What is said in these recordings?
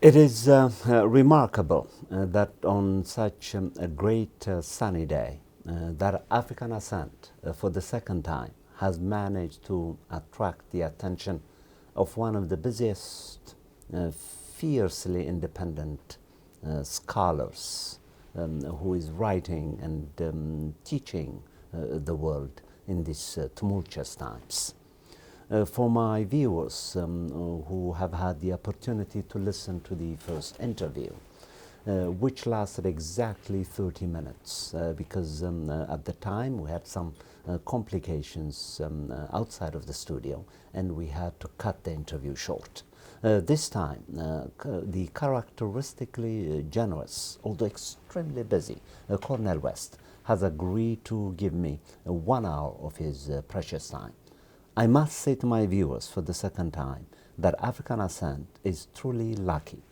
It is remarkable that on such a great sunny day, that African Ascent, for the second time, has managed to attract the attention of one of the busiest, fiercely independent scholars who is writing and teaching the world in these tumultuous times. For my viewers who have had the opportunity to listen to the first interview, which lasted exactly 30 minutes because at the time we had some complications outside of the studio and we had to cut the interview short. This time, the characteristically generous, although extremely busy, Cornel West has agreed to give me 1 hour of his precious time. I must say to my viewers for the second time that African Ascent is truly lucky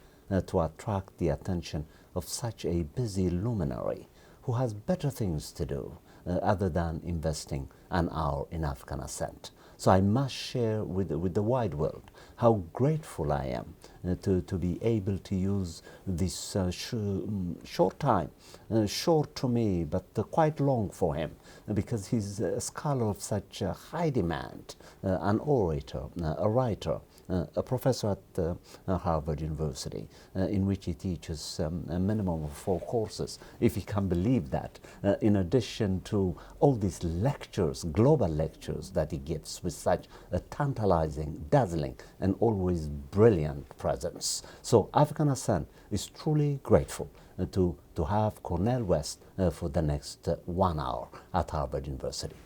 to attract the attention of such a busy luminary who has better things to do other than investing an hour in African Ascent. So I must share with the wide world how grateful I am to be able to use this short time, short to me, but quite long for him, because he's a scholar of such high demand, an orator, a writer, a professor at Harvard University, in which he teaches a minimum of 4 courses, if you can believe that, in addition to all these lectures, global lectures that he gives with such a tantalizing, dazzling, and always brilliant presence. So African Ascent is truly grateful to have Cornel West for the next 1 hour at Harvard University.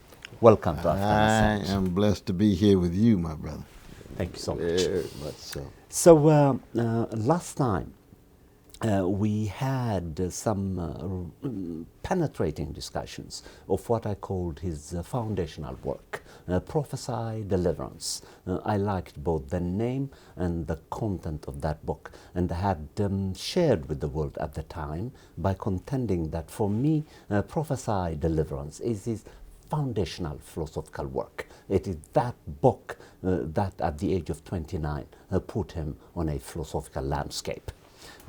Welcome to African Ascent. I am blessed to be here with you, my brother. Thank you so much. Very much so. So last time we had some penetrating discussions of what I called his foundational work, Prophesy Deliverance. I liked both the name and the content of that book, and had shared with the world at the time by contending that for me, Prophesy Deliverance is his foundational philosophical work. It is that book that at the age of 29 put him on a philosophical landscape.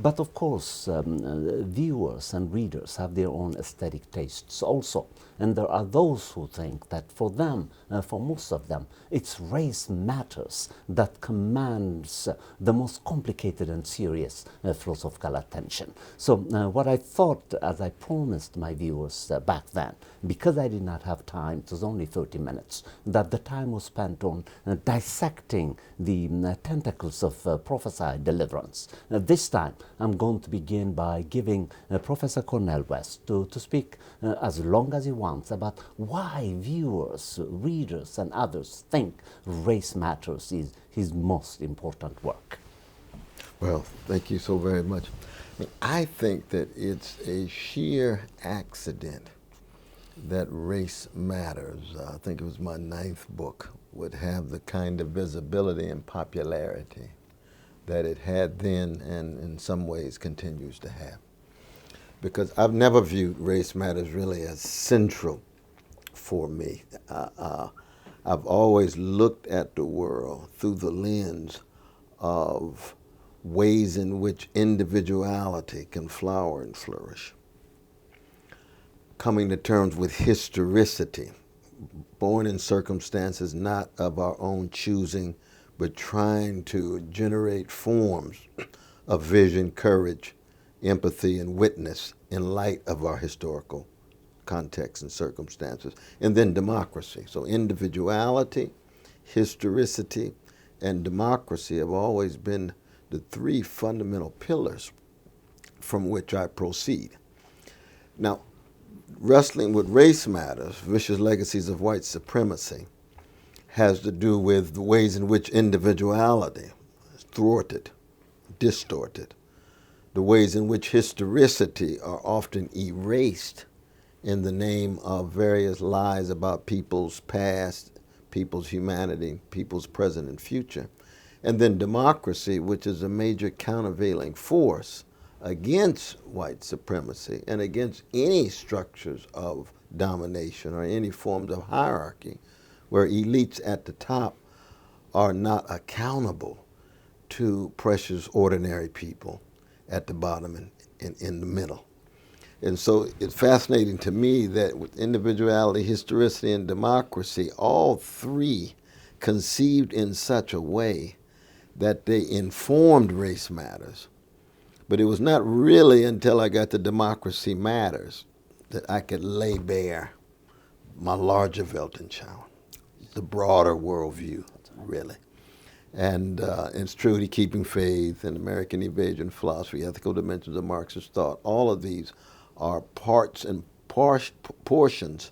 But of course, viewers and readers have their own aesthetic tastes also. And there are those who think that for them, for most of them, it's race matters that commands the most complicated and serious philosophical attention. So what I thought, as I promised my viewers back then, because I did not have time, it was only 30 minutes, that the time was spent on dissecting the tentacles of Prophesy Deliverance. This time, I'm going to begin by giving Professor Cornel West to speak as long as he wants about why viewers, readers, and others think race matters is his most important work. Well, thank you so very much. I think that it's a sheer accident that race matters. I think it was my 9th book would have the kind of visibility and popularity that it had then and in some ways continues to have. Because I've never viewed race matters really as central for me. I've always looked at the world through the lens of ways in which individuality can flower and flourish. Coming to terms with historicity, born in circumstances not of our own choosing, but trying to generate forms of vision, courage, empathy, and witness in light of our historical context and circumstances. And then democracy. So individuality, historicity, and democracy have always been the 3 fundamental pillars from which I proceed. Now, wrestling with race matters, vicious legacies of white supremacy, has to do with the ways in which individuality is thwarted, distorted, the ways in which historicity are often erased in the name of various lies about people's past, people's humanity, people's present and future. And then democracy, which is a major countervailing force against white supremacy and against any structures of domination or any forms of hierarchy where elites at the top are not accountable to precious ordinary people at the bottom and in the middle. And so it's fascinating to me that with individuality, historicity, and democracy, all three conceived in such a way that they informed race matters. But it was not really until I got to democracy matters that I could lay bare my larger Weltanschauung, the broader worldview, really. And it's truly keeping faith and American evasion philosophy, ethical dimensions of Marxist thought. All of these are parts and portions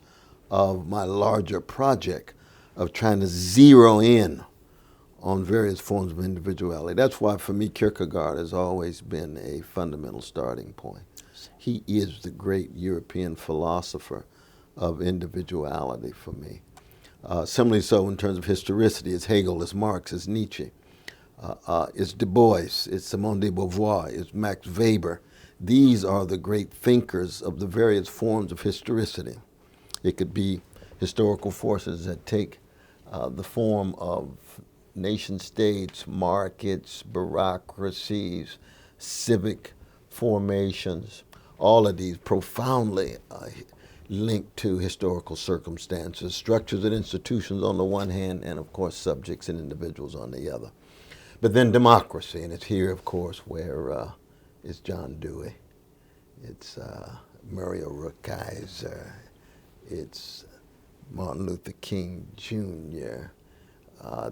of my larger project of trying to zero in on various forms of individuality. That's why, for me, Kierkegaard has always been a fundamental starting point. He is the great European philosopher of individuality for me. Similarly so in terms of historicity, it's Hegel, it's Marx, it's Nietzsche, it's Du Bois, it's Simone de Beauvoir, it's Max Weber. These are the great thinkers of the various forms of historicity. It could be historical forces that take the form of nation states, markets, bureaucracies, civic formations, all of these profoundly linked to historical circumstances, structures and institutions on the one hand, and of course subjects and individuals on the other. But then democracy, and it's here, of course, where it's John Dewey, it's Muriel Rukeyser, it's Martin Luther King Jr.,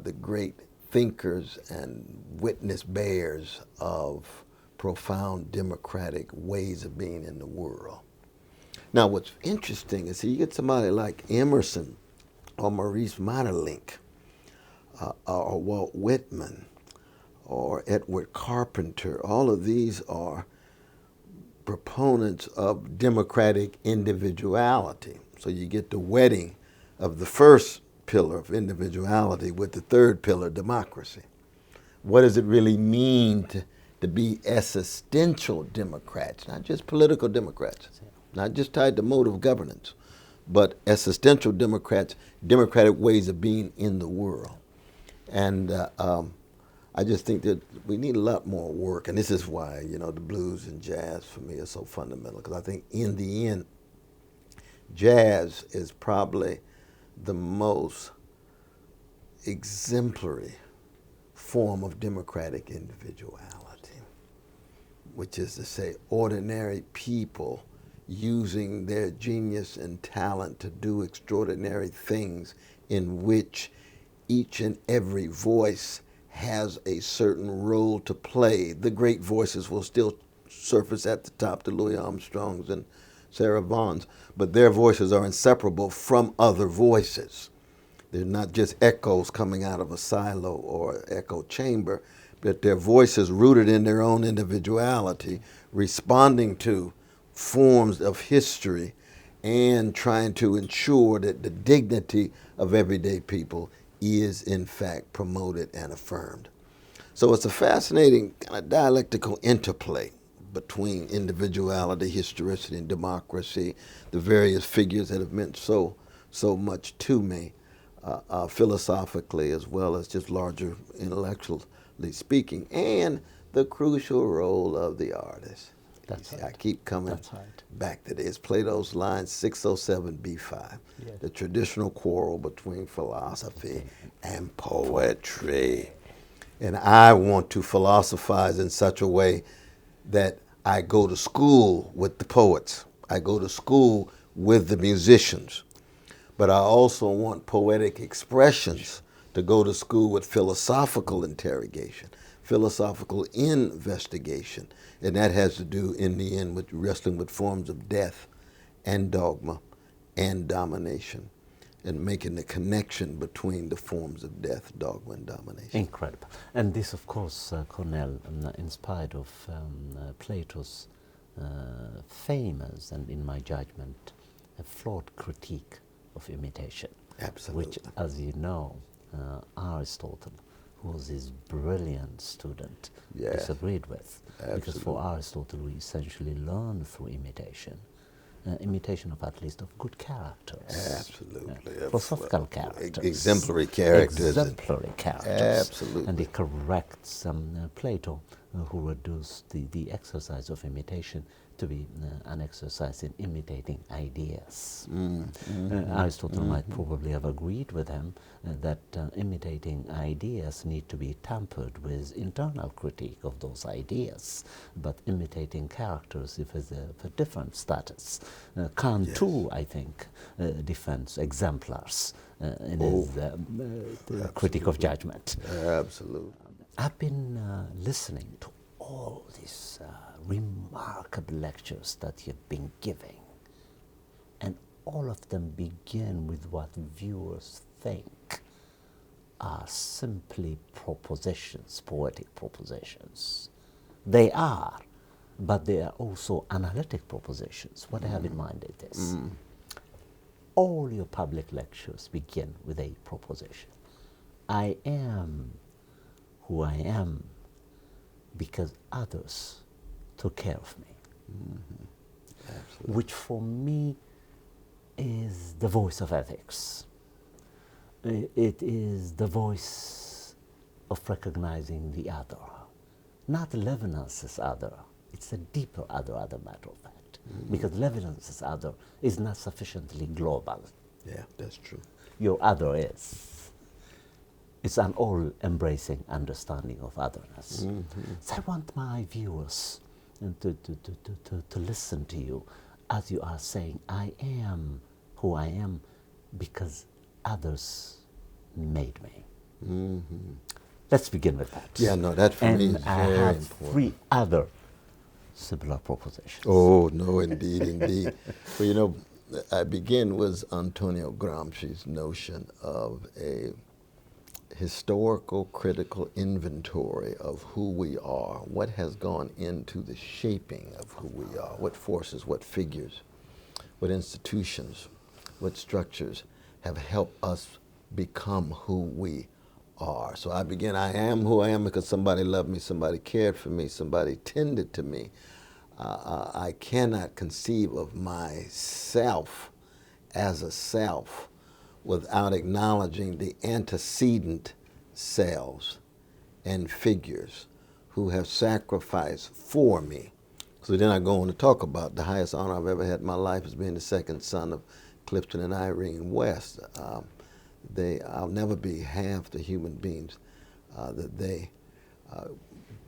the great thinkers and witness bearers of profound democratic ways of being in the world. Now, what's interesting is you get somebody like Emerson or Maurice Maeterlinck or Walt Whitman or Edward Carpenter. All of these are proponents of democratic individuality. So you get the wedding of the first pillar of individuality with the third pillar, democracy. What does it really mean to be existential Democrats, not just political Democrats, not just tied to mode of governance, but existential Democrats, democratic ways of being in the world. And I just think that we need a lot more work, and this is why, you know, the blues and jazz for me are so fundamental, because I think in the end, jazz is probably the most exemplary form of democratic individuality, which is to say ordinary people using their genius and talent to do extraordinary things in which each and every voice has a certain role to play. The great voices will still surface at the top, the Louis Armstrongs and Sarah Vaughan's, but their voices are inseparable from other voices. They're not just echoes coming out of a silo or echo chamber, but they're voices rooted in their own individuality, responding to forms of history and trying to ensure that the dignity of everyday people is in fact promoted and affirmed. So it's a fascinating kind of dialectical interplay between individuality, historicity, and democracy, the various figures that have meant so much to me, philosophically as well as just larger intellectually speaking, and the crucial role of the artist. That's right. I keep coming back to this. Plato's line 607b5, yes. The traditional quarrel between philosophy and poetry. And I want to philosophize in such a way that I go to school with the poets. I go to school with the musicians. But I also want poetic expressions to go to school with philosophical interrogation, philosophical investigation. And that has to do, in the end, with wrestling with forms of death and dogma and domination, and making the connection between the forms of death, dogma, and domination. Incredible. And this, of course, Cornel, inspired of Plato's famous, and in my judgment, a flawed critique of imitation. Absolutely. Which, as you know, Aristotle, who was his brilliant student, disagreed with. Absolutely. Because for Aristotle, we essentially learn through imitation. imitation of at least of good characters. Absolutely. Philosophical characters. Exemplary characters. Exemplary characters. Absolutely. And he corrects Plato, who reduced the exercise of imitation to be an exercise in imitating ideas. Aristotle might probably have agreed with him that imitating ideas need to be tempered with internal critique of those ideas, but imitating characters is a different status. Kant too, I think, defends exemplars in his critique of judgment. Absolutely. I've been listening to all these remarkable lectures that you've been giving, and all of them begin with what viewers think are simply propositions, poetic propositions. They are, but they are also analytic propositions. What I have in mind is this. All your public lectures begin with a proposition. I am who I am because others took care of me. Which for me is the voice of ethics. It is the voice of recognizing the other. Not Levinas's other, it's a deeper other, matter of fact. Because Levinas's other is not sufficiently global. Yeah, that's true. Your other is. It's an all-embracing understanding of otherness. So I want my viewers to listen to you as you are saying, I am who I am because others made me. Let's begin with that. Yeah, no, that for me is I very have important. 3 other similar propositions. Oh, no, indeed, indeed. Well, you know, I begin with Antonio Gramsci's notion of a historical critical inventory of who we are, what has gone into the shaping of who we are, what forces, what figures, what institutions, what structures have helped us become who we are. So I begin, I am who I am because somebody loved me, somebody cared for me, somebody tended to me. I cannot conceive of myself as a self without acknowledging the antecedent selves and figures who have sacrificed for me. So then I go on to talk about the highest honor I've ever had in my life as being the second son of Clifton and Irene West. I'll never be half the human beings that they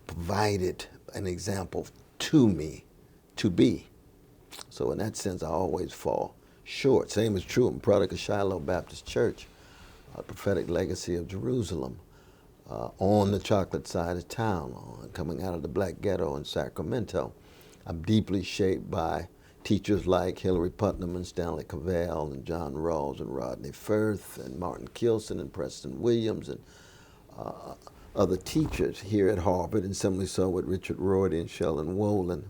provided an example to me to be. So in that sense, I always fall short. Same is true in product of Shiloh Baptist Church, prophetic legacy of Jerusalem, on the chocolate side of town, coming out of the black ghetto in Sacramento. I'm deeply shaped by teachers like Hilary Putnam and Stanley Cavell and John Rawls and Rodney Firth and Martin Kilson and Preston Williams and other teachers here at Harvard, and similarly so with Richard Rorty and Sheldon Wolin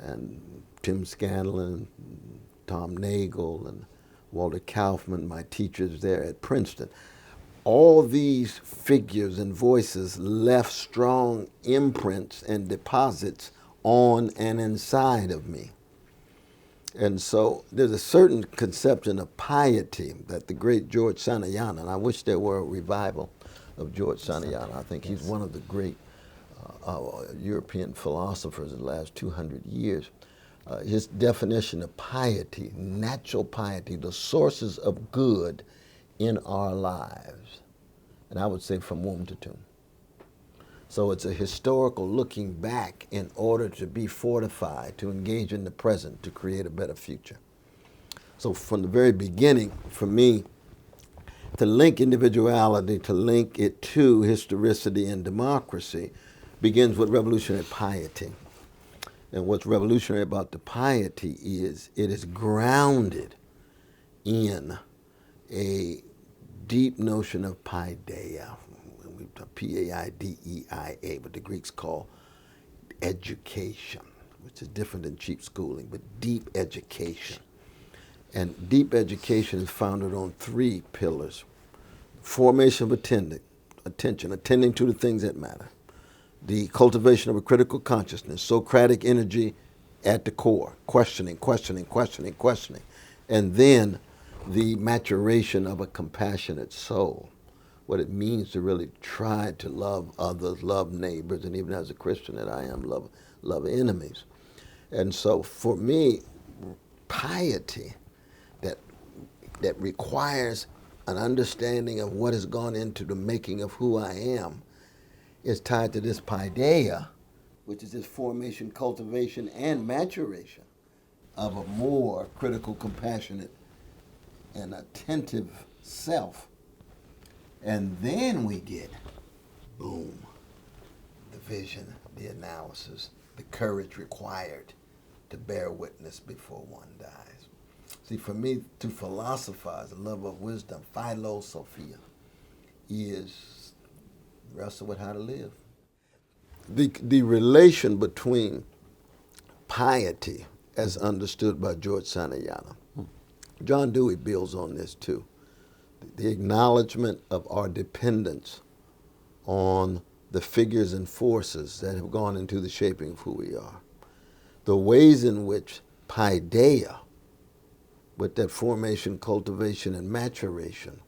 and Tim Scanlon, Tom Nagel, and Walter Kaufman, my teachers there at Princeton. All these figures and voices left strong imprints and deposits on and inside of me. And so there's a certain conception of piety that the great George Sanayana, and I wish there were a revival of George Sanayana. I think he's one of the great European philosophers in the last 200 years. His definition of piety, natural piety, the sources of good in our lives. And I would say from womb to tomb. So it's a historical looking back in order to be fortified, to engage in the present, to create a better future. So from the very beginning, for me, to link individuality, to link it to historicity and democracy, begins with revolutionary piety. And what's revolutionary about the piety is it is grounded in a deep notion of paideia, P-A-I-D-E-I-A, what the Greeks call education, which is different than cheap schooling, but deep education. And deep education is founded on 3 pillars. Formation of attention, attending to the things that matter. The cultivation of a critical consciousness, Socratic energy at the core, questioning, questioning, questioning, questioning. And then the maturation of a compassionate soul, what it means to really try to love others, love neighbors, and even as a Christian that I am, love enemies. And so for me, piety that requires an understanding of what has gone into the making of who I am is tied to this paideia, which is this formation, cultivation, and maturation of a more critical, compassionate, and attentive self. And then we get, boom, the vision, the analysis, the courage required to bear witness before one dies. See, for me, to philosophize the love of wisdom, philosophia, is wrestle with how to live. The relation between piety, as understood by George Santayana, John Dewey builds on this too. The acknowledgement of our dependence on the figures and forces that have gone into the shaping of who we are. The ways in which paideia, with that formation, cultivation, and maturation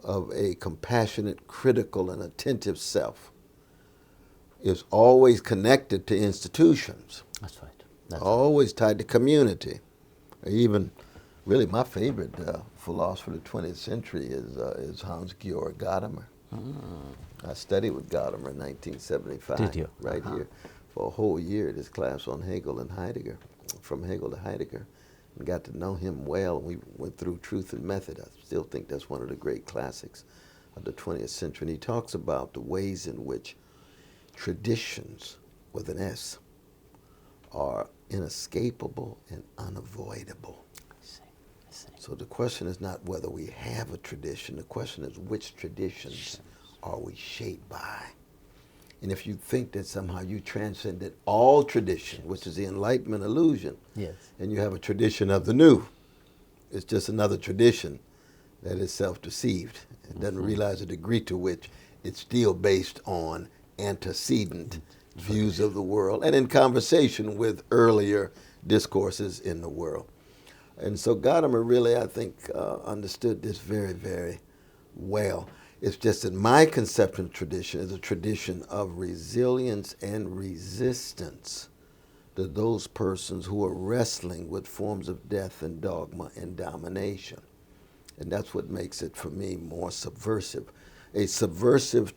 of a compassionate, critical, and attentive self, is always connected to institutions. That's right. That's always tied to community. Even, really, my favorite philosopher of the 20th century is Hans-Georg Gadamer. I studied with Gadamer in 1975. Did you? Right here for a whole year, this class on Hegel and Heidegger, from Hegel to Heidegger, and got to know him well. We went through Truth and Method. I still think that's one of the great classics of the 20th century. And he talks about the ways in which traditions, with an S, are inescapable and unavoidable. I see. So the question is not whether we have a tradition. The question is which traditions are we shaped by? And if you think that somehow you transcended all tradition, which is the Enlightenment illusion, yes, and you have a tradition of the new, it's just another tradition that is self-deceived and doesn't realize the degree to which it's still based on antecedent views of the world and in conversation with earlier discourses in the world. And so Gadamer really, I think, understood this very, very well. It's just that my conception of tradition is a tradition of resilience and resistance to those persons who are wrestling with forms of death and dogma and domination. And that's what makes it, for me, more subversive. A subversive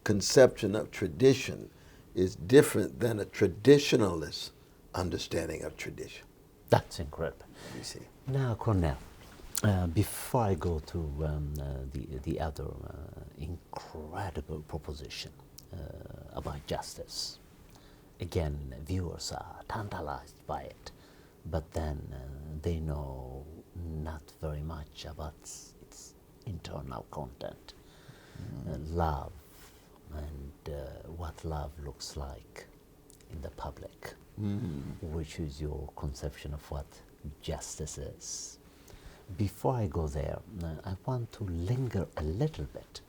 conception of tradition is different than a traditionalist understanding of tradition. That's incredible. You see. Now, Cornel, before I go to the other incredible proposition about justice, again, viewers are tantalized by it, but then they know not very much about its internal content, love, and what love looks like in the public, which is your conception of what justice is. Before I go there, I want to linger a little bit,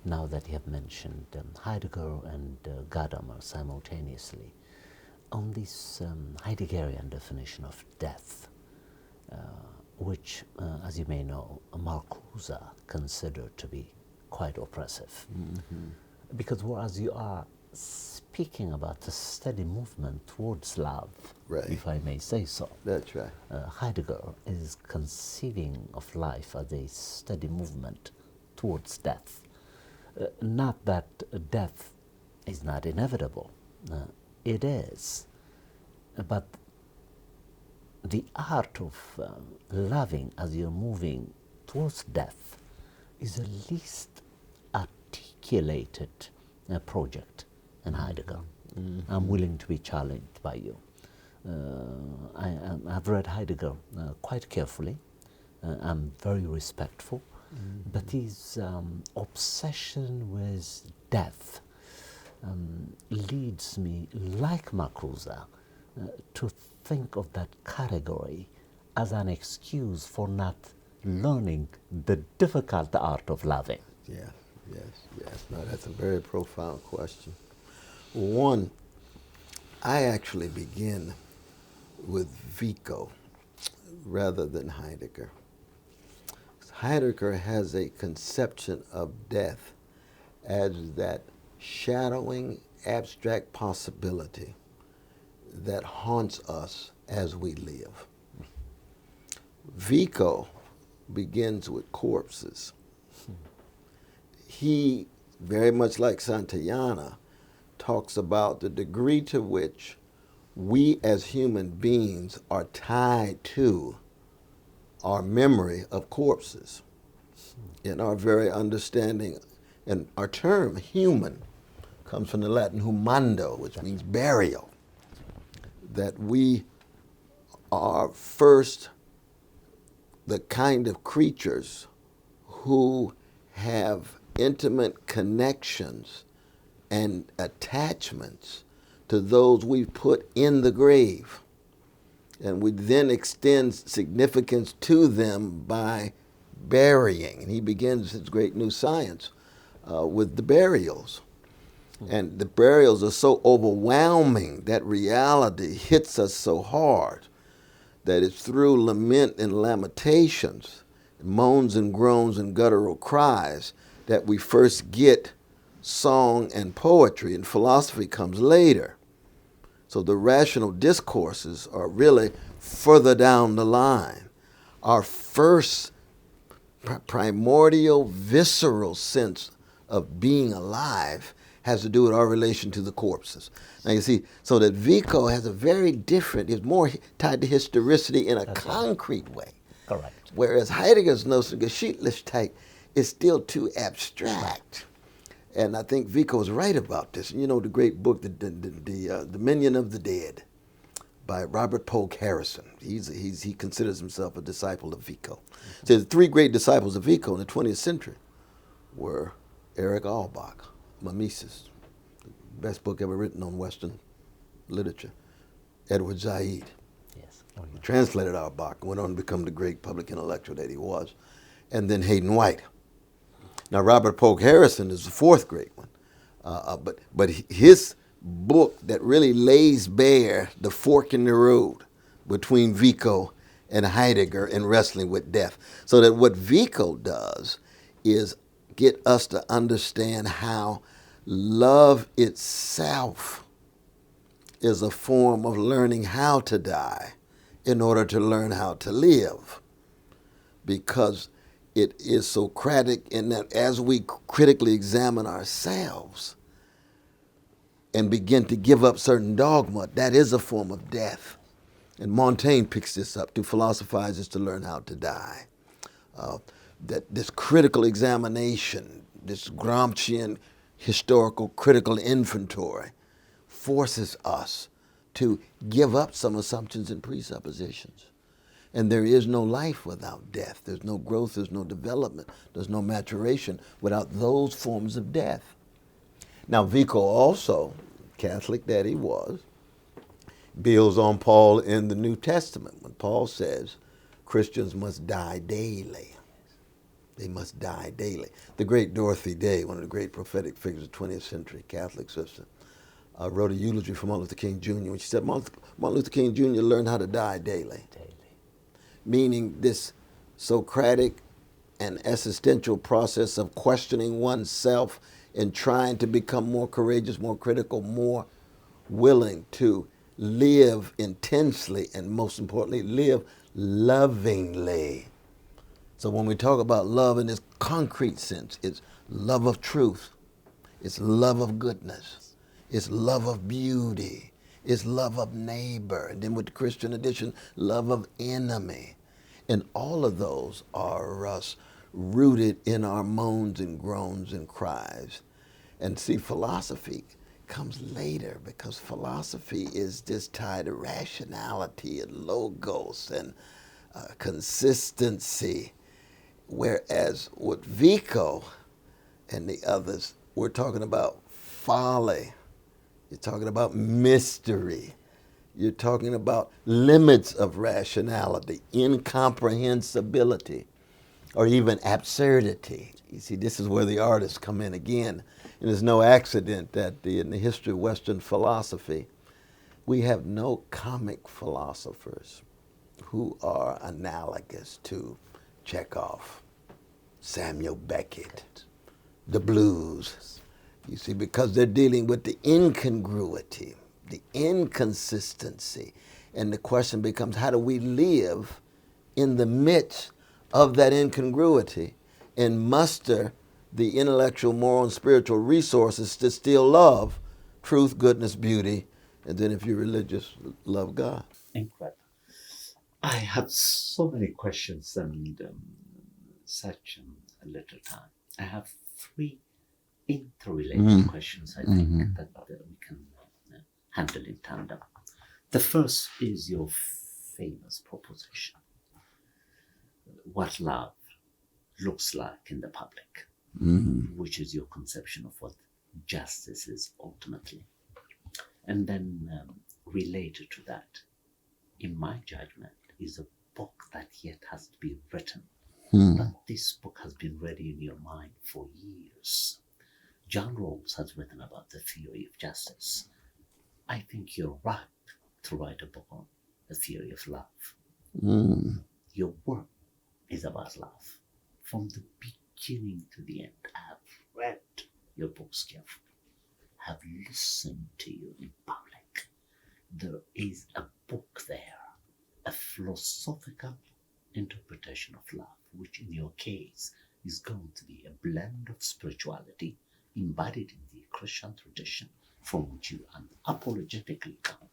now that you have mentioned Heidegger and Gadamer simultaneously, on this Heideggerian definition of death, which, as you may know, Marcuse considered to be quite oppressive. Because whereas you are speaking about a steady movement towards love, right, if I may say so. That's right. Heidegger is conceiving of life as a steady movement towards death. Not that death is not inevitable. It is. But the art of loving as you're moving towards death is the least articulated project in Heidegger. I'm willing to be challenged by you. I've read Heidegger quite carefully. I'm very respectful. But his obsession with death leads me, like Marcuse, to think of that category as an excuse for not learning the difficult art of loving. Yes. No, that's a very profound question. One, I actually begin with Vico rather than Heidegger. Heidegger has a conception of death as that shadowing, abstract possibility that haunts us as we live. Vico begins with corpses. He, very much like Santayana, talks about the degree to which we as human beings are tied to our memory of corpses in our very understanding. And our term human comes from the Latin humando, which means burial. That we are first the kind of creatures who have intimate connections and attachments to those we've put in the grave. And we then extend significance to them by burying. And he begins his great new science with the burials. And the burials are so overwhelming, that reality hits us so hard that it's through lament and lamentations, moans and groans and guttural cries, that we first get song and poetry, and philosophy comes later. So the rational discourses are really further down the line. Our first primordial, visceral sense of being alive has to do with our relation to the corpses. Now you see, so that Vico has a very different, is more tied to historicity in a concrete way. Correct. Whereas Heidegger's notion of Geschichtlichkeit is still too abstract. And I think Vico is right about this. You know the great book, The Dominion of the Dead, by Robert Polk Harrison. He considers himself a disciple of Vico. So the three great disciples of Vico in the 20th century were Erich Albach, Mimesis, the best book ever written on Western literature, Edward Said. Yes. He translated Albach and went on to become the great public intellectual that he was, and then Hayden White. Now, Robert Polk Harrison is the fourth great one, but his book that really lays bare the fork in the road between Vico and Heidegger in wrestling with death. So that what Vico does is get us to understand how love itself is a form of learning how to die in order to learn how to live. Because it is Socratic in that as we critically examine ourselves and begin to give up certain dogma, that is a form of death. And Montaigne picks this up. To philosophize is to learn how to die. That this critical examination, this Gramscian historical critical inventory, forces us to give up some assumptions and presuppositions. And there is no life without death. There's no growth, there's no development, there's no maturation without those forms of death. Now, Vico also, Catholic that he was, builds on Paul in the New Testament when Paul says Christians must die daily. They must die daily. The great Dorothy Day, one of the great prophetic figures of the 20th century Catholic sister, wrote a eulogy for Martin Luther King Jr. when she said Martin Luther King Jr. learned how to die daily. Meaning this Socratic and existential process of questioning oneself and trying to become more courageous, more critical, more willing to live intensely and most importantly, live lovingly. So when we talk about love in this concrete sense, it's love of truth, it's love of goodness, it's love of beauty, it's love of neighbor, and then with the Christian edition, love of enemy. And all of those are us rooted in our moans and groans and cries. And see, philosophy comes later because philosophy is just tied to rationality and logos and consistency. Whereas with Vico and the others, we're talking about folly. You're talking about mystery. You're talking about limits of rationality, incomprehensibility, or even absurdity. You see, this is where the artists come in again. And it's no accident that in the history of Western philosophy, We have no comic philosophers who are analogous to Chekhov, Samuel Beckett, the blues. You see, because they're dealing with the incongruity, the inconsistency. And the question becomes, how do we live in the midst of that incongruity and muster the intellectual, moral, and spiritual resources to still love truth, goodness, beauty, and then if you're religious, love God. Incredible. I have so many questions and such a little time. I have three interrelated questions, I think, that we can handle in tandem. The first is your famous proposition. What love looks like in the public, which is your conception of what justice is ultimately. And then related to that, in my judgment, is a book that yet has to be written. But this book has been ready in your mind for years. John Rawls has written about the theory of justice. I think you're right to write a book on the theory of love. Your work is about love. From the beginning to the end, I have read your books carefully, have listened to you in public. There is a book there, a philosophical interpretation of love, which in your case is going to be a blend of spirituality embodied in the Christian tradition from which you unapologetically come.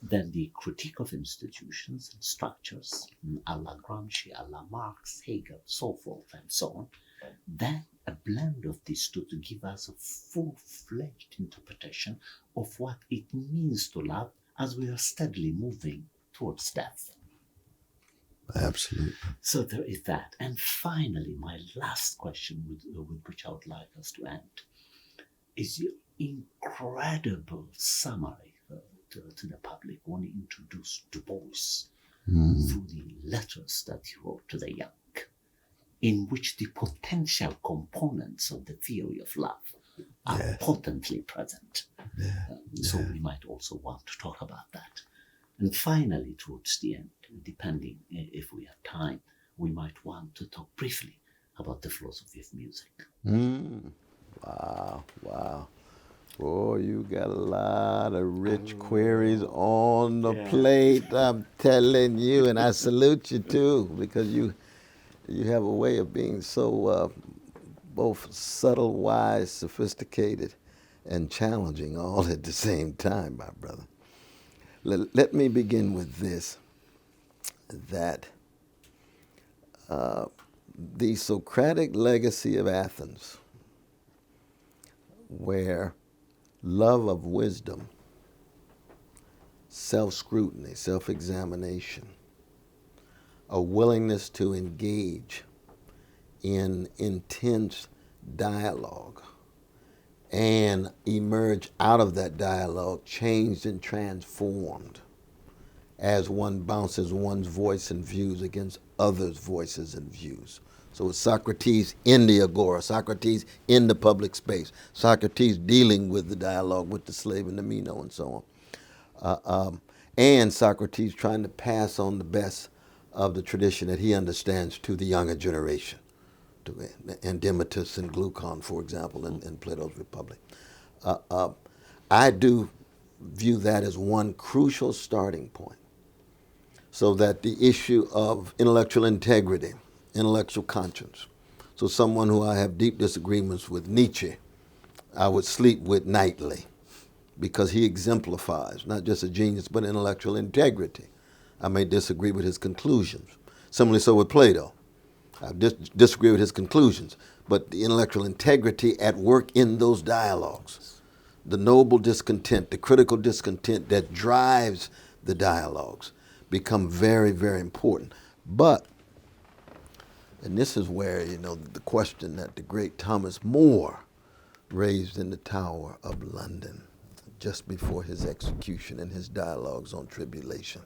Then the critique of institutions and structures, a la Gramsci, a la Marx, Hegel, so forth and so on. Then a blend of these two to give us a full-fledged interpretation of what it means to love as we are steadily moving towards death. Absolutely. So there is that. And finally, my last question with which I would like us to end is your incredible summary to the public when you introduced Du Bois through the letters that he wrote to the young, in which the potential components of the theory of love are potently present. So we might also want to talk about that. And finally, towards the end, depending if we have time, we might want to talk briefly about the philosophy of music. Wow. Boy, you got a lot of rich queries on the plate, I'm telling you, and I salute you too, because you have a way of being so both subtle, wise, sophisticated, and challenging all at the same time, my brother. Let me begin with this, that the Socratic legacy of Athens, where love of wisdom, self-scrutiny, self-examination, a willingness to engage in intense dialogue and emerge out of that dialogue changed and transformed as one bounces one's voice and views against others' voices and views. So it's Socrates in the agora, Socrates in the public space, Socrates dealing with the dialogue with the slave and the Meno and so on. And Socrates trying to pass on the best of the tradition that he understands to the younger generation, to Endymitus and Glucon, for example, in Plato's Republic. I do view that as one crucial starting point, so that the issue of intellectual integrity, intellectual conscience. So someone who I have deep disagreements with, Nietzsche, I would sleep with nightly, because he exemplifies not just a genius, but intellectual integrity. I may disagree with his conclusions. Similarly so with Plato. I disagree with his conclusions, but the intellectual integrity at work in those dialogues, the noble discontent, the critical discontent that drives the dialogues, become very, very important. But, and this is where, the question that the great Thomas More raised in the Tower of London just before his execution in his dialogues on tribulation,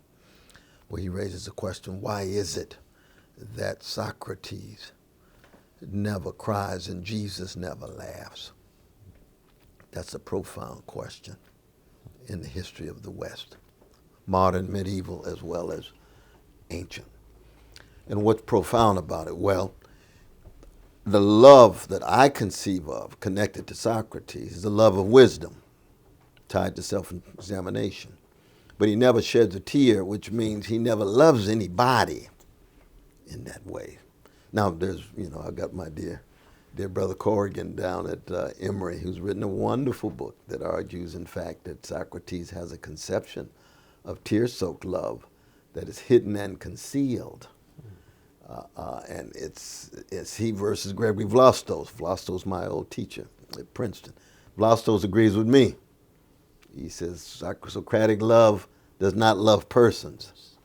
where he raises the question, why is it that Socrates never cries and Jesus never laughs? That's a profound question. in the history of the West, modern, medieval, as well as ancient. And what's profound about it? Well, the love that I conceive of connected to Socrates is the love of wisdom, tied to self-examination. But he never sheds a tear, which means he never loves anybody in that way. Now, there's, I got my dear brother Corrigan down at Emory, who's written a wonderful book that argues, in fact, that Socrates has a conception of tear-soaked love that is hidden and concealed. And it's he versus Gregory Vlastos. Vlastos, my old teacher at Princeton. Vlastos agrees with me. He says Socratic love does not love persons.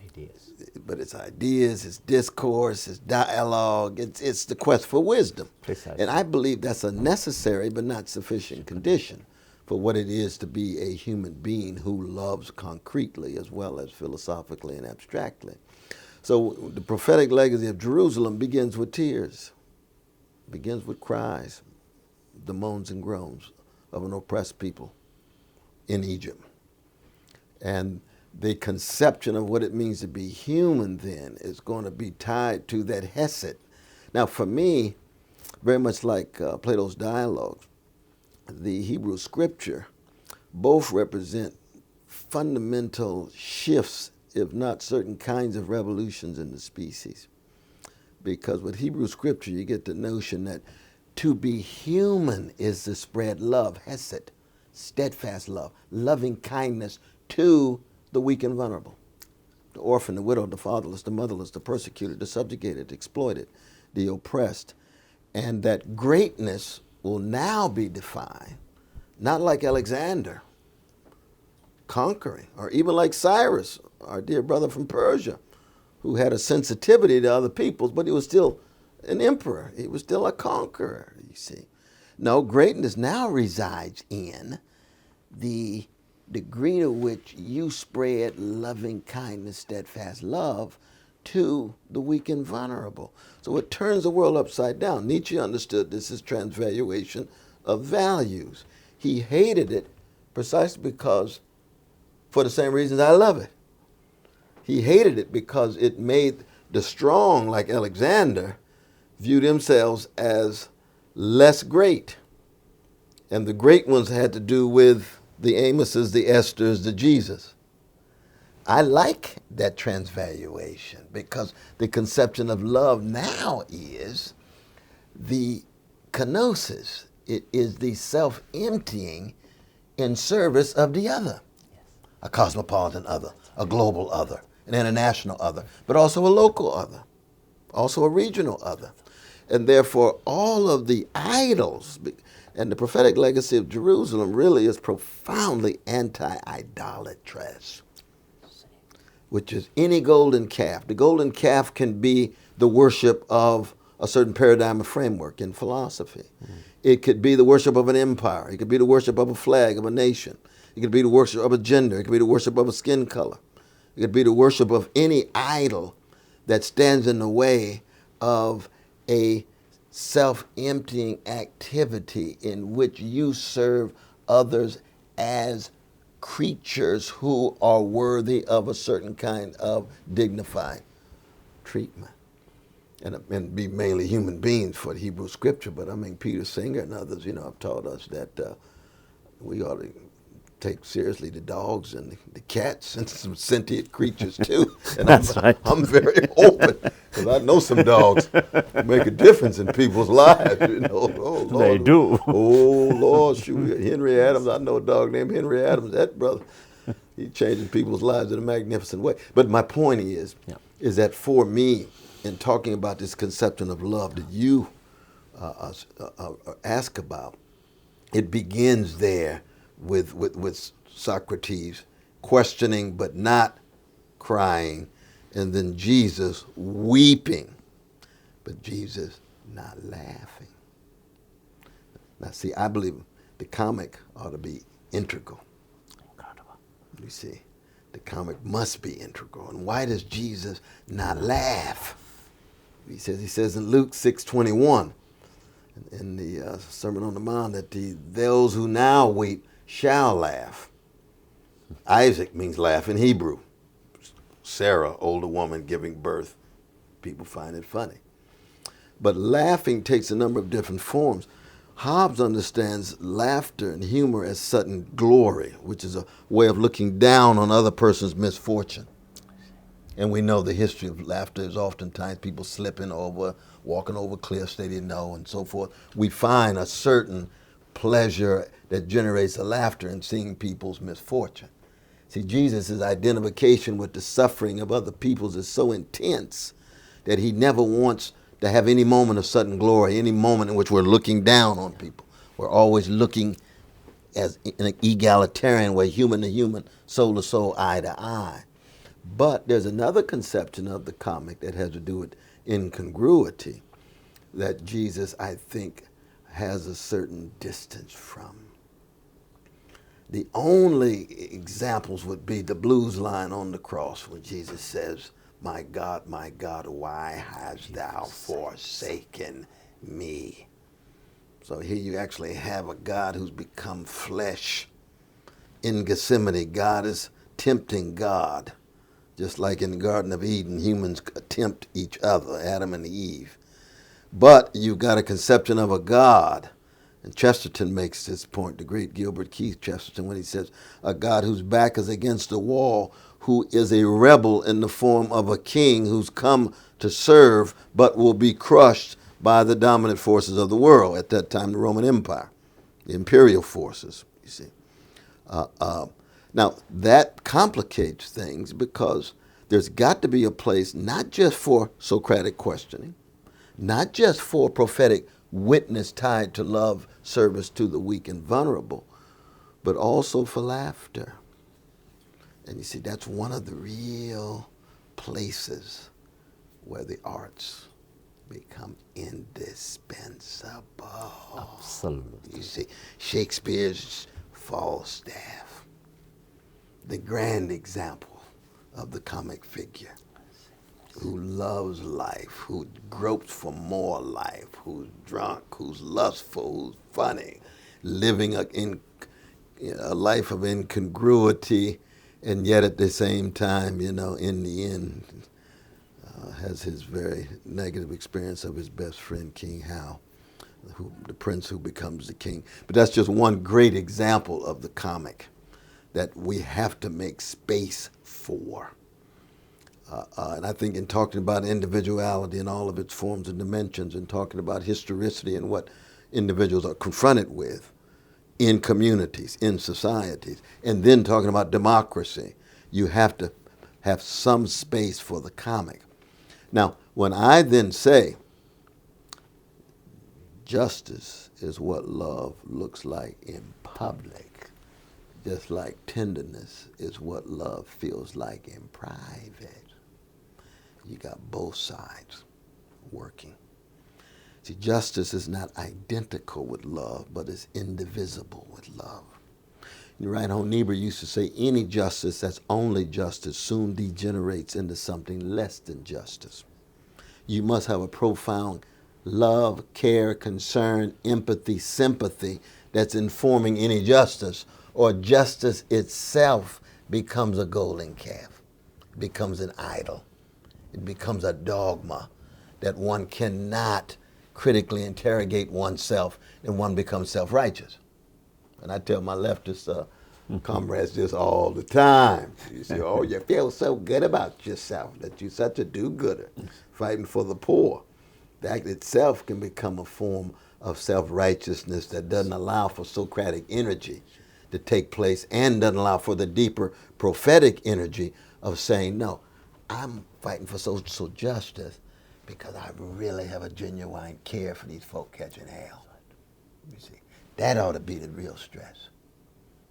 Ideas. But it's ideas, it's discourse, it's dialogue, it's the quest for wisdom. Precisely. And I believe that's a necessary but not sufficient condition for what it is to be a human being who loves concretely as well as philosophically and abstractly. So the prophetic legacy of Jerusalem begins with tears, begins with cries, the moans and groans of an oppressed people in Egypt. And the conception of what it means to be human then is going to be tied to that hesed. Now for me, very much like Plato's dialogues, the Hebrew scripture both represent fundamental shifts, if not certain kinds of revolutions in the species. Because with Hebrew scripture, you get the notion that to be human is to spread love, hesed, steadfast love, loving kindness to the weak and vulnerable, the orphan, the widow, the fatherless, the motherless, the persecuted, the subjugated, the exploited, the oppressed. And that greatness will now be defined, not like Alexander, conquering, or even like Cyrus, our dear brother from Persia, who had a sensitivity to other peoples, but he was still an emperor. He was still a conqueror, you see. No, greatness now resides in the degree to which you spread loving kindness, steadfast love to the weak and vulnerable. So it turns the world upside down. Nietzsche understood this as transvaluation of values. He hated it precisely because, for the same reasons I love it. He hated it because it made the strong, like Alexander, view themselves as less great. And the great ones had to do with the Amoses, the Esthers, the Jesus. I like that transvaluation because the conception of love now is the kenosis. It is the self-emptying in service of the other. Yes. A cosmopolitan other, a global other, an international other, but also a local other, also a regional other. And therefore, all of the idols, and the prophetic legacy of Jerusalem really is profoundly anti-idolatrous, which is any golden calf. The golden calf can be the worship of a certain paradigm or framework in philosophy. Mm-hmm. It could be the worship of an empire. It could be the worship of a flag of a nation. It could be the worship of a gender. It could be the worship of a skin color. It could be the worship of any idol that stands in the way of a self-emptying activity in which you serve others as creatures who are worthy of a certain kind of dignified treatment. And be mainly human beings for the Hebrew scripture, but I mean Peter Singer and others, have taught us that we ought to take seriously the dogs and the cats and some sentient creatures too. And That's right. I'm very open because I know some dogs make a difference in people's lives. Oh, Lord. They do. Oh Lord, shoot, Henry Adams. I know a dog named Henry Adams. That brother, he's changing people's lives in a magnificent way. But my point is that for me, in talking about this conception of love that you ask about, it begins there with Socrates questioning but not crying, and then Jesus weeping, but Jesus not laughing. Now see, I believe the comic ought to be integral. Incredible. You see, the comic must be integral. And why does Jesus not laugh? He says in Luke 6:21, in the Sermon on the Mount, that those who now weep shall laugh Isaac means laugh in Hebrew. Sarah, older woman giving birth, people find it funny. But laughing takes a number of different forms. Hobbes understands laughter and humor as sudden glory, which is a way of looking down on other person's misfortune. And we know the history of laughter is oftentimes people slipping over, walking over cliffs they didn't know, and so forth. We find a certain pleasure that generates a laughter in seeing people's misfortune. See, Jesus' identification with the suffering of other peoples is so intense that he never wants to have any moment of sudden glory, any moment in which we're looking down on people. We're always looking as in an egalitarian way, human to human, soul to soul, eye to eye. But there's another conception of the comic that has to do with incongruity that Jesus, I think, has a certain distance from. The only examples would be the blues line on the cross when Jesus says, my God, why hast thou forsaken me? So here you actually have a God who's become flesh. In Gethsemane, God is tempting God. Just like in the Garden of Eden, humans tempt each other, Adam and Eve. But you've got a conception of a God. And Chesterton makes this point, the great Gilbert Keith Chesterton, when he says, a God whose back is against the wall, who is a rebel in the form of a king who's come to serve, but will be crushed by the dominant forces of the world, at that time the Roman Empire, the imperial forces, you see. Now, that complicates things because there's got to be a place not just for Socratic questioning, not just for prophetic witness tied to love, service to the weak and vulnerable, but also for laughter. And you see, that's one of the real places where the arts become indispensable. Absolutely. You see, Shakespeare's Falstaff, the grand example of the comic figure who loves life, who gropes for more life, who's drunk, who's lustful, who's funny, living a life of incongruity, and yet at the same time, in the end, has his very negative experience of his best friend, King Hal, the prince who becomes the king. But that's just one great example of the comic that we have to make space for. And I think in talking about individuality in all of its forms and dimensions, and talking about historicity and what individuals are confronted with in communities, in societies, and then talking about democracy, you have to have some space for the comic. Now, when I then say justice is what love looks like in public, just like tenderness is what love feels like in private. You got both sides working. See, justice is not identical with love, but it's indivisible with love. Reinhold Niebuhr used to say, any justice that's only justice soon degenerates into something less than justice. You must have a profound love, care, concern, empathy, sympathy that's informing any justice, or justice itself becomes a golden calf, becomes an idol. It becomes a dogma that one cannot critically interrogate oneself, and one becomes self-righteous. And I tell my leftist comrades this all the time. You say, oh, you feel so good about yourself, that you're such a do-gooder, fighting for the poor. That itself can become a form of self-righteousness that doesn't allow for Socratic energy to take place, and doesn't allow for the deeper prophetic energy of saying, no, I'm fighting for social justice because I really have a genuine care for these folk catching hell. You see, that ought to be the real stress.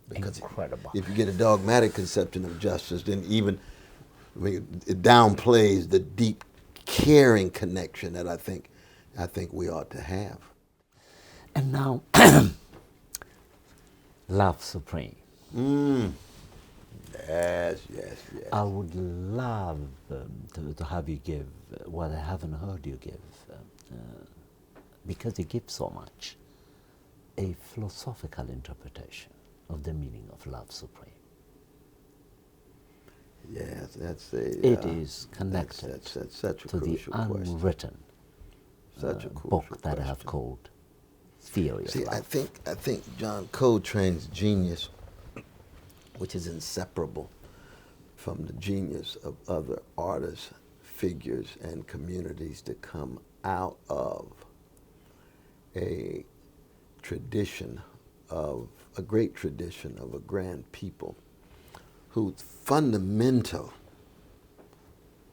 Because incredible. If you get a dogmatic conception of justice, then even it downplays the deep, caring connection that I think we ought to have. And now, love supreme. Yes. I would love to have you give what I haven't heard you give, because you give so much, a philosophical interpretation of the meaning of love supreme. Yes, that's a. It is connected That's such a to the crucial question. unwritten Such a crucial book that I have question. called Theory of See, Love. I think John Coltrane's genius, which is inseparable from the genius of other artists, figures, and communities to come out of a tradition of a great tradition of a grand people whose fundamental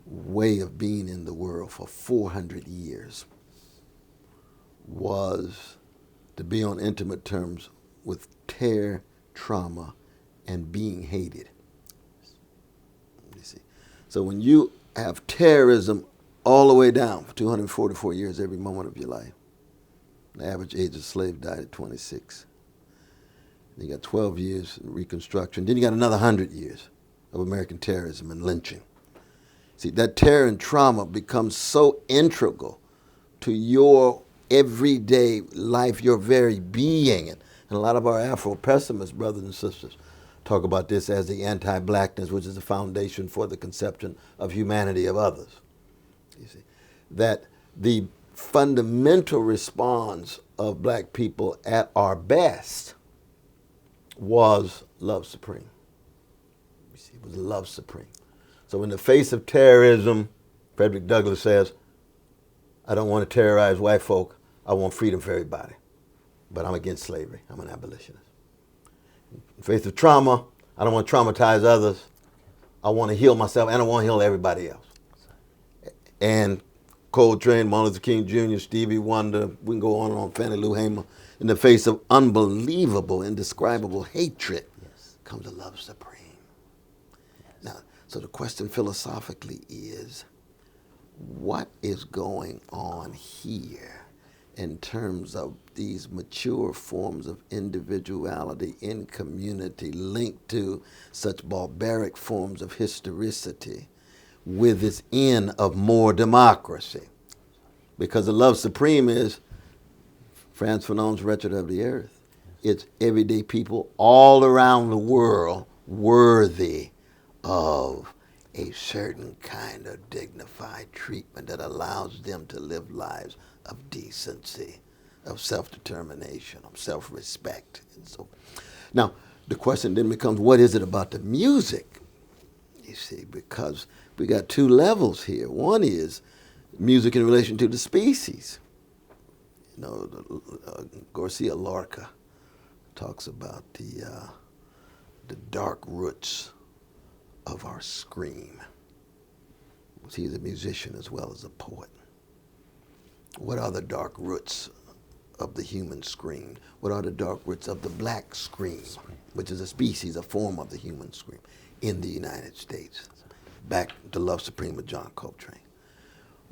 way of being in the world for 400 years was to be on intimate terms with terror, trauma, and being hated. You see, so when you have terrorism all the way down for 244 years, every moment of your life, the average age of slave died at 26. Then you got 12 years in Reconstruction. Then you got another 100 years of American terrorism and lynching. See, that terror and trauma becomes so integral to your everyday life, your very being. And a lot of our Afro-pessimists, brothers and sisters, talk about this as the anti-blackness, which is the foundation for the conception of humanity of others. You see, that the fundamental response of black people at our best was love supreme. You see, it was love supreme. So in the face of terrorism, Frederick Douglass says, I don't want to terrorize white folk. I want freedom for everybody. But I'm against slavery. I'm an abolitionist. In the face of trauma, I don't want to traumatize others. I want to heal myself, and I want to heal everybody else. And Coltrane, Martin Luther King Jr., Stevie Wonder, we can go on and on, Fannie Lou Hamer. In the face of unbelievable, indescribable hatred, comes the love supreme. Now, so the question philosophically is, what is going on here in terms of these mature forms of individuality in community linked to such barbaric forms of historicity with its end of more democracy? Because the love supreme is Frantz Fanon's Wretched of the Earth. It's everyday people all around the world worthy of a certain kind of dignified treatment that allows them to live lives of decency, of self-determination, of self-respect. And so, now, the question then becomes, what is it about the music? You see, because we got two levels here. One is music in relation to the species. You know, Garcia Lorca talks about the dark roots of our scream. He's a musician as well as a poet. What are the dark roots of the human scream? What are the dark roots of the black scream, which is a species, a form of the human scream in the United States? Back to Love Supreme with John Coltrane.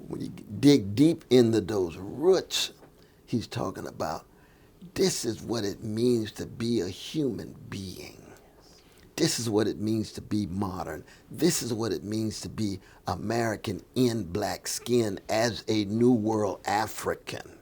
When you dig deep into those roots, he's talking about this is what it means to be a human being. This is what it means to be modern. This is what it means to be American in black skin as a New World African.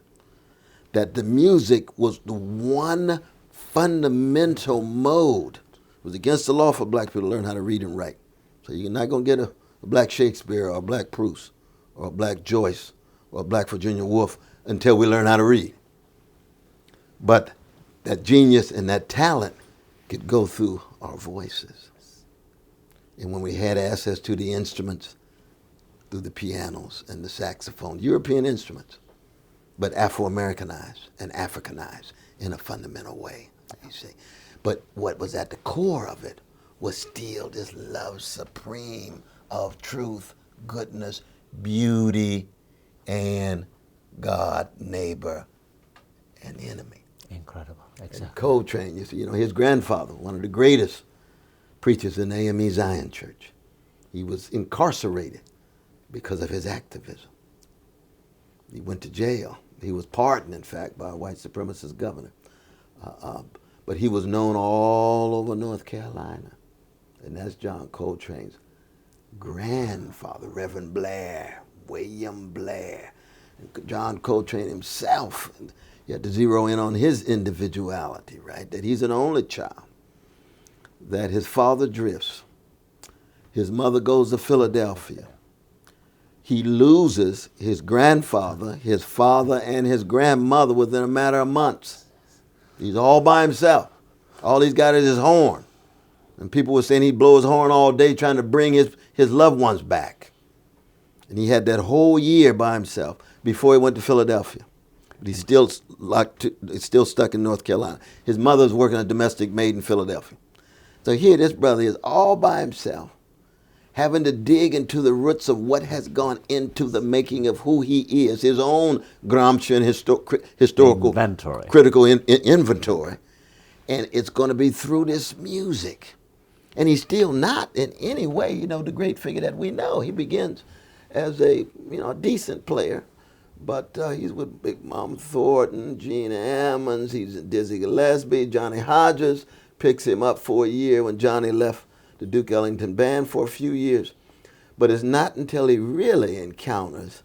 That the music was the one fundamental mode. It was against the law for black people to learn how to read and write. So you're not going to get a black Shakespeare or a black Proust or a black Joyce or a black Virginia Woolf until we learn how to read. But that genius and that talent could go through our voices. And when we had access to the instruments, through the pianos and the saxophone, European instruments, but Afro-Americanized and Africanized in a fundamental way, you see. But what was at the core of it was still this love supreme of truth, goodness, beauty, and God, neighbor, and enemy. Incredible, exactly. And Coltrane, you know, his grandfather, one of the greatest preachers in the AME Zion Church, he was incarcerated because of his activism. He went to jail. He was pardoned, in fact, by a white supremacist governor. But he was known all over North Carolina. And that's John Coltrane's grandfather, Reverend Blair, William Blair. And John Coltrane himself, you have to zero in on his individuality, right? That he's an only child, that his father drifts. His mother goes to Philadelphia. He loses his grandfather, his father, and his grandmother within a matter of months. He's all by himself. All he's got is his horn. And people were saying he'd blow his horn all day trying to bring his loved ones back. And he had that whole year by himself before he went to Philadelphia. But he's still stuck in North Carolina. His mother's working a domestic maid in Philadelphia. So here this brother is all by himself, having to dig into the roots of what has gone into the making of who he is, his own Gramscian historical inventory. critical inventory. And it's going to be through this music. And he's still not in any way, the great figure that we know. He begins as a decent player, but he's with Big Mama Thornton, Gene Ammons, he's in Dizzy Gillespie, Johnny Hodges picks him up for a year when Johnny left the Duke Ellington Band for a few years. But it's not until he really encounters,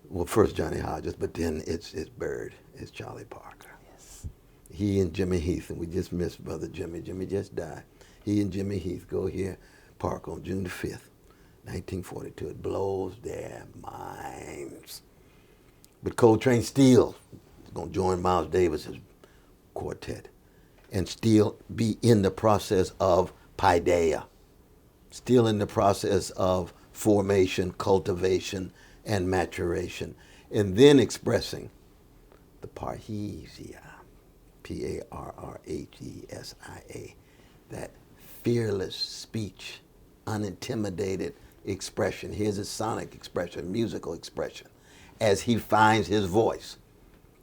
well, first Johnny Hodges, but then it's Bird, it's Charlie Parker. Yes. He and Jimmy Heath, and we just missed Brother Jimmy. Jimmy just died. He and Jimmy Heath go hear Parker on June the 5th, 1942. It blows their minds. But Coltrane still is going to join Miles Davis's quartet and still be in the process of paideia, still in the process of formation, cultivation, and maturation, and then expressing the parrhesia, Parrhesia, that fearless speech, unintimidated expression. Here's a sonic expression, musical expression, as he finds his voice.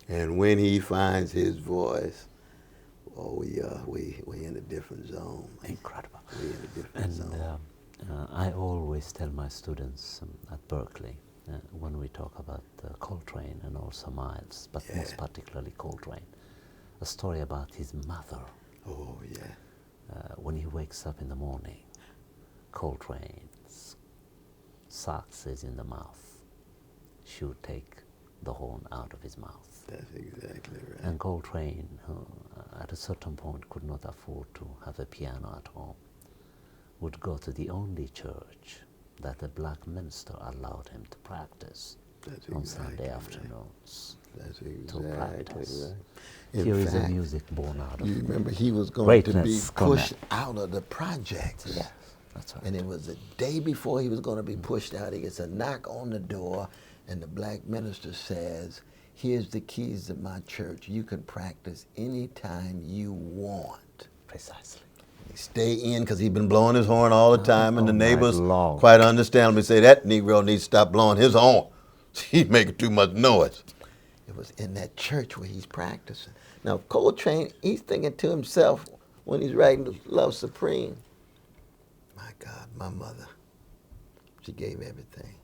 And when he finds his voice, we in a different zone. Incredible. We in a different zone. I always tell my students at Berkeley, when we talk about Coltrane and also Miles, but most particularly Coltrane, a story about his mother. Oh, yeah. When he wakes up in the morning, Coltrane's socks is in the mouth. She would take the horn out of his mouth. That's exactly right. And Coltrane, who at a certain point could not afford to have a piano at home, would go to the only church that the black minister allowed him to practice on Sunday afternoons. That's exactly to practice. Right. Here is a music born out of you remember he was going to be greatness, pushed Cornel. out of the projects. Yes, that's right. And it was the day before he was going to be pushed out. He gets a knock on the door, and the black minister says, "Here's the keys to my church. You can practice anytime you want." Precisely. Stay in, because he'd been blowing his horn all the time, and the neighbors long. quite understandably say, that Negro needs to stop blowing his horn. He's making too much noise. It was in that church where he's practicing. Now, Coltrane, he's thinking to himself when he's writing Love Supreme, my God, my mother, she gave everything.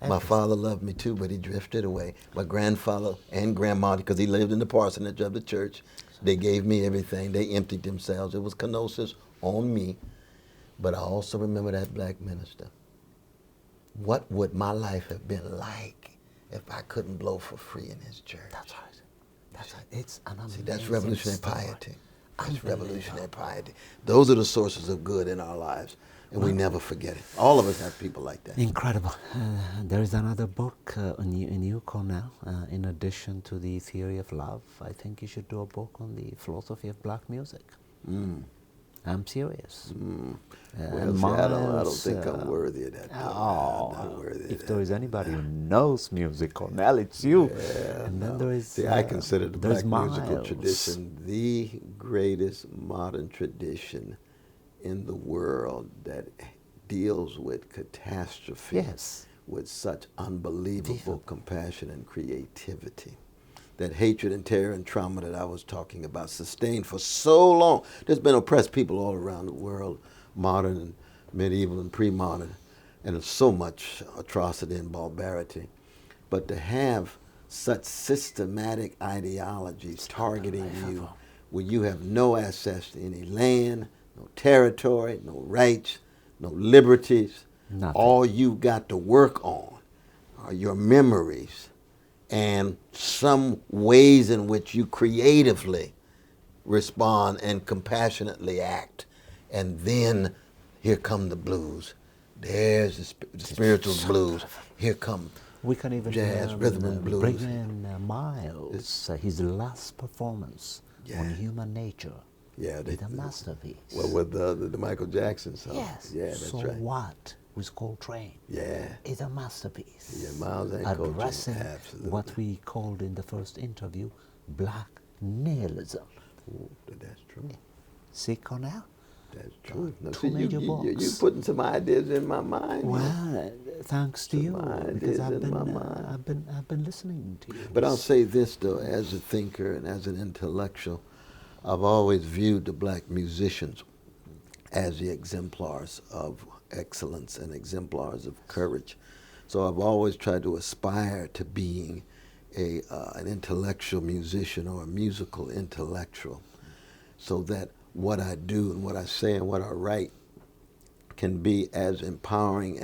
My father loved me too, but he drifted away. My grandfather and grandma, because he lived in the parsonage of the church, they gave me everything. They emptied themselves. It was kenosis on me. But I also remember that black minister. What would my life have been like if I couldn't blow for free in his church? That's right. That's right. It's an amazing that's revolutionary story. piety. That's revolutionary piety. Those are the sources of good in our lives, and we never forget it. All of us have people like that. Incredible. There is another book in you, Cornel. In addition to the theory of love, I think you should do a book on the philosophy of black music. I'm serious. Well, see, I don't think I'm worthy of that. Oh, I'm not worthy if of there that. is anybody who knows music, Cornel, it's you. Yeah, And then there is. See, I consider the there's black musical Miles. tradition the greatest modern tradition in the world that deals with catastrophe Yes. with such unbelievable compassion and creativity. That hatred and terror and trauma that I was talking about, sustained for so long. There's been oppressed people all around the world, modern and medieval and pre-modern, and there's so much atrocity and barbarity. But to have such systematic ideologies targeting you, where you have no access to any land, no territory, no rights, no liberties. Nothing. All you've got to work on are your memories and some ways in which you creatively respond and compassionately act. And then Here come the blues. There's the spiritual blues. Here come We can even jazz, rhythm and blues. bring in Miles, his last performance on Yeah. Human Nature. Yeah, It's a masterpiece. well, with the Michael Jackson song. Yes. Yeah, that's so right. what with Coltrane? Yeah. It's a masterpiece. Yeah, Miles and Coltrane, Addressing absolutely. what we called in the first interview black nihilism. Ooh, that's true. See, Cornel? That's true. Now, Two see, major you books. putting some ideas in my mind. Well, thanks to you, because ideas in my mind. I've been listening to you. But I'll say this though, as a thinker and as an intellectual, I've always viewed the black musicians as the exemplars of excellence and exemplars of courage. So I've always tried to aspire to being an intellectual musician or a musical intellectual, so that what I do and what I say and what I write can be as empowering,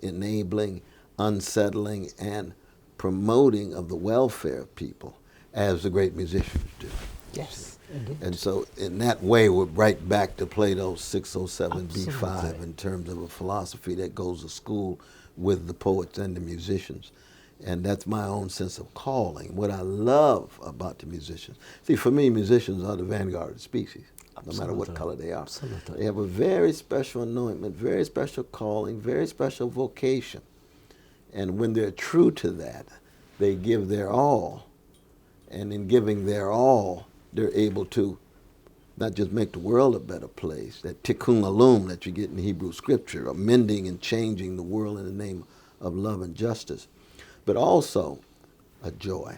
enabling, unsettling, and promoting of the welfare of people as the great musicians do. Yes, indeed. And so in that way, we're right back to Plato's 607 B5 Absolutely. in terms of a philosophy that goes to school with the poets and the musicians. And that's my own sense of calling. What I love about the musicians. See, for me, musicians are the vanguard of the species, no matter what Absolutely. color they are. Absolutely. They have a very special anointment, very special calling, very special vocation. And when they're true to that, they give their all. And in giving their all, they're able to not just make the world a better place, that tikkun olam that you get in Hebrew scripture, amending and changing the world in the name of love and justice, but also a joy.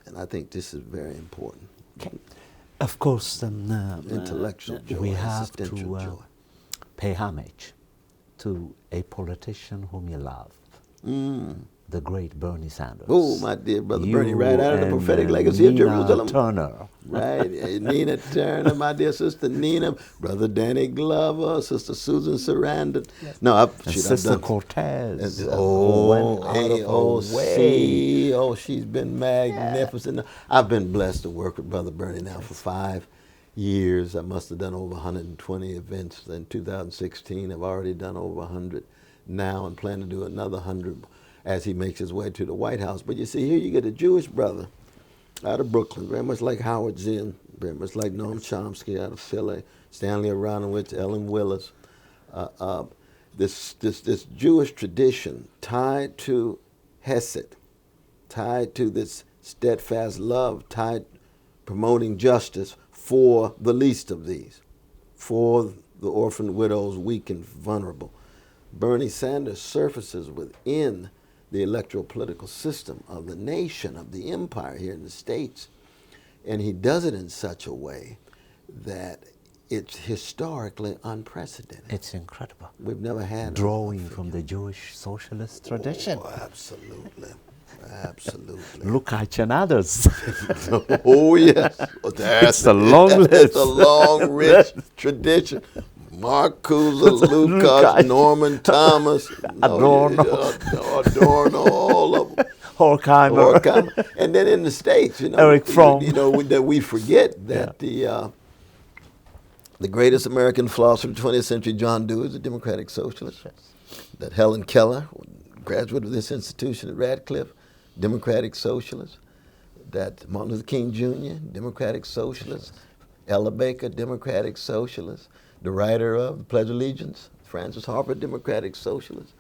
And I think this is very important. Okay. Of course, Intellectual joy, we have existential to joy. pay homage to a politician whom you love, the great Bernie Sanders. Oh, my dear brother You Bernie, right out of the and, prophetic legacy of Nina Jerusalem. Turner. Right, Nina Turner, my dear sister Nina, brother Danny Glover, sister Susan Sarandon. Yes. No, And I've Sister done. Cortez. And- who went out of her way. she's been magnificent. I've been blessed to work with Brother Bernie now for 5 years. I must have done over 120 events in 2016. I've already done over 100 now and plan to do another 100 as he makes his way to the White House. But you see, here you get a Jewish brother out of Brooklyn, very much like Howard Zinn, very much like Noam Chomsky out of Philly, Stanley Aronowitz, Ellen Willis. This Jewish tradition tied to Hesed, tied to this steadfast love, tied promoting justice for the least of these, for the orphaned widows, weak and vulnerable. Bernie Sanders surfaces within the electoral political system of the nation, of the empire here in the States. And he does it in such a way that it's historically unprecedented. It's incredible. We've never had Drawing from the Jewish socialist tradition. Oh, absolutely. Absolutely. Lukács and others. Oh, yes. It's a long list. It's a long, rich tradition. Marcuse, Lukács, Norman Thomas, Adorno, all of them. Horkheimer. And then in the States, Eric Fromm. that we forget that the greatest American philosopher of the 20th century, John Dewey, is a democratic socialist. Yes. That Helen Keller, graduate of this institution at Radcliffe, democratic socialist. That Martin Luther King Jr., democratic socialist. Ella Baker, democratic socialist. The writer of The Pledge of Allegiance, Francis Harper, democratic socialist.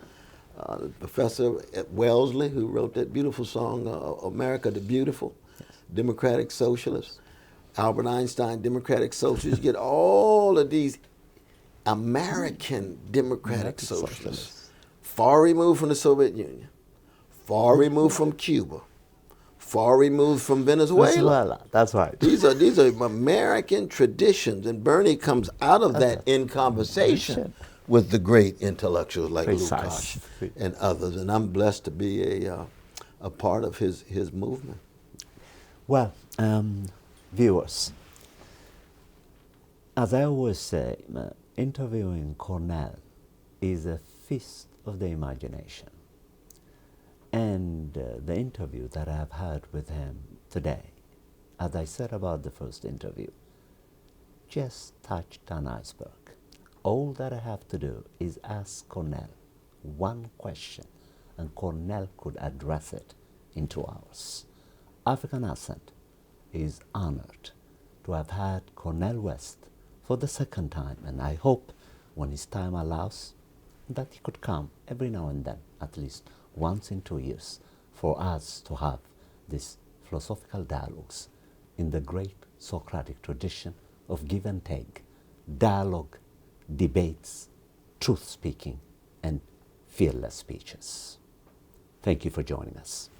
The professor at Wellesley, who wrote that beautiful song, America the Beautiful, democratic socialist. Albert Einstein, democratic socialist. You get all of these American democratic socialists, far removed from the Soviet Union, far removed from Cuba, far removed from Venezuela. That's right. These are American traditions, and Bernie comes out of that in conversation with the great intellectuals like Lukács and others, and I'm blessed to be a part of his movement. Well, viewers, as I always say, interviewing Cornel is a feast of the imagination. And the interview that I've had with him today, as I said about the first interview, just touched an iceberg. all that I have to do is ask Cornel one question, and Cornel could address it in 2 hours. African Ascent is honored to have had Cornel West for the second time, and I hope when his time allows that he could come every now and then, at least once in 2 years, for us to have these philosophical dialogues in the great Socratic tradition of give and take, dialogue, debates, truth speaking, and fearless speeches. Thank you for joining us.